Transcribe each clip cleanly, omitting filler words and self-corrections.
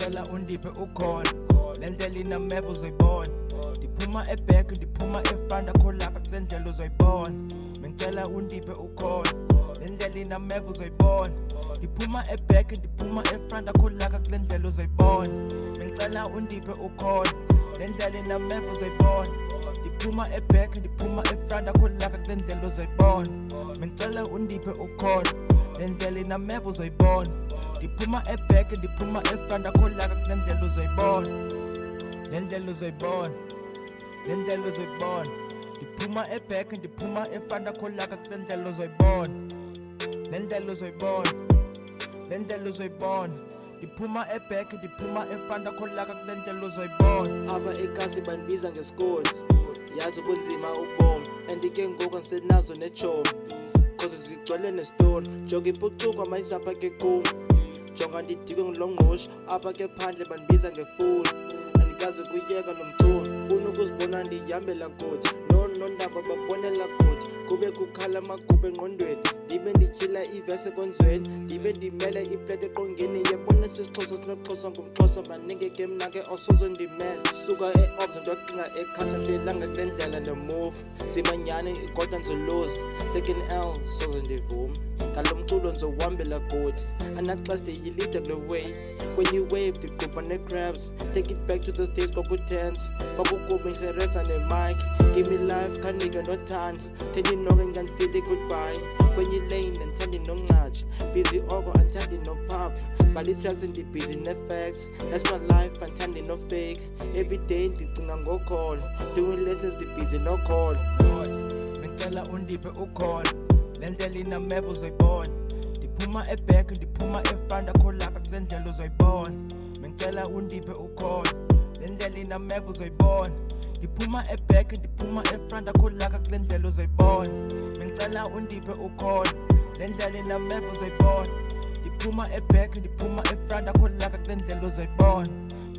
Mengicela undiphe ukhona lendlela inameva uzoyibona ndiphuma eback ndiphuma efront akholaka kulendlela uzoyibona Mengicela undiphe ukhona lendlela inameva uzoyibona ndiphuma eback ndiphuma efront akholaka kulendlela uzoyibona Mengicela undiphe ukhona lendlela inameva uzoyibona ndiphuma eback ndiphuma efront akholaka kulendlela uzoyibona Mengicela undiphe ukhona lendlela inameva uzoyibona ndiphuma eback ndiphuma efront akholaka kulendlela uzoyibona lendlela uzoyibona lendlela uzoyibona ndiphuma eback ndiphuma efront akholaka kulendlela uzoyibona lendlela uzoyibona lendlela uzoyibona ndiphuma eback ndiphuma efront akholaka kulendlela uzoyibona Apha ekhasi bandibiza ngesikoli yazi ubunzima ubomi andike ngoku ngisenazo nejomi cause zigcwele nestory jonga impucuko amayisa apha ke kum jonga ndidikwe ngilongqosho apha ke phandle bandibiza ngefuni andikazi kuyeka lo mculo funa ukuzibona ndihambela kude nondaba babonela kude kube kukhala amagube engqondweni ndibe ndityhila ivesi ekonzweni ndibe ndimele iplete eqongeni yebona sisixhosa sinoxhosa ngumxhosa baningeke mna ke osozo ndimele suka e-obs ndocinga ekhatsha hlelanga kule ndlela ndemove zimanyani kodwa ndizoluza taking L soze ndivume ngalo mculo ndizowuhambela kude anaxesha ndiyilida kule way when you wave ndiqubha ne-crabs take it back to those days kwakutense kwakukube ngiseresa ne-mic give me life khanike nothanda thendinoke ngandifile goodbye kwenye lane andithandi noncatsha busy oko andithandi nopapa bali tracks ndibusy ne-facts that's my life andithandi no-fake everyday ndicinga ngokholo doing lessons ndibusy nokholo Mengicela undiphe ukhona lendlela inameva uzoyibona ndiphuma eback ndiphuma efront akholaka kulendlela uzoyibona Mengicela undiphe ukhona lendlela inameva uzoyibona ndiphuma eback ndiphuma efront akholaka kulendlela uzoyibona Mengicela undiphe ukhona lendlela inameva uzoyibona ndiphuma eback ndiphuma efront akholaka kulendlela uzoyibona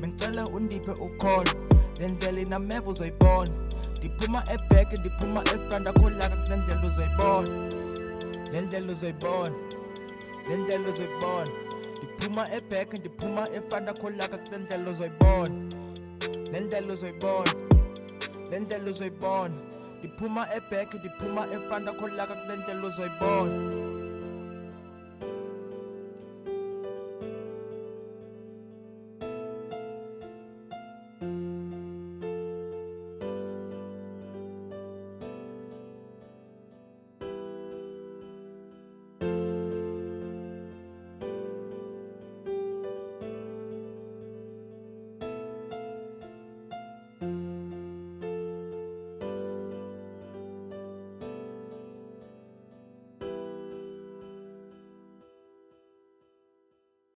Mengicela undiphe ukhona lendlela inameva uzoyibona ndiphuma eback ndiphuma efront akholaka kulendlela uzoyibona lendlela uzoyibona lendlela uzoyibona ndiphuma eback ndiphuma efront akholaka kulendlela uzoyibona lendlela uzoyibona lendlela uzoyibona ndiphuma eback ndiphuma efront akholaka kulendlela uzoyibona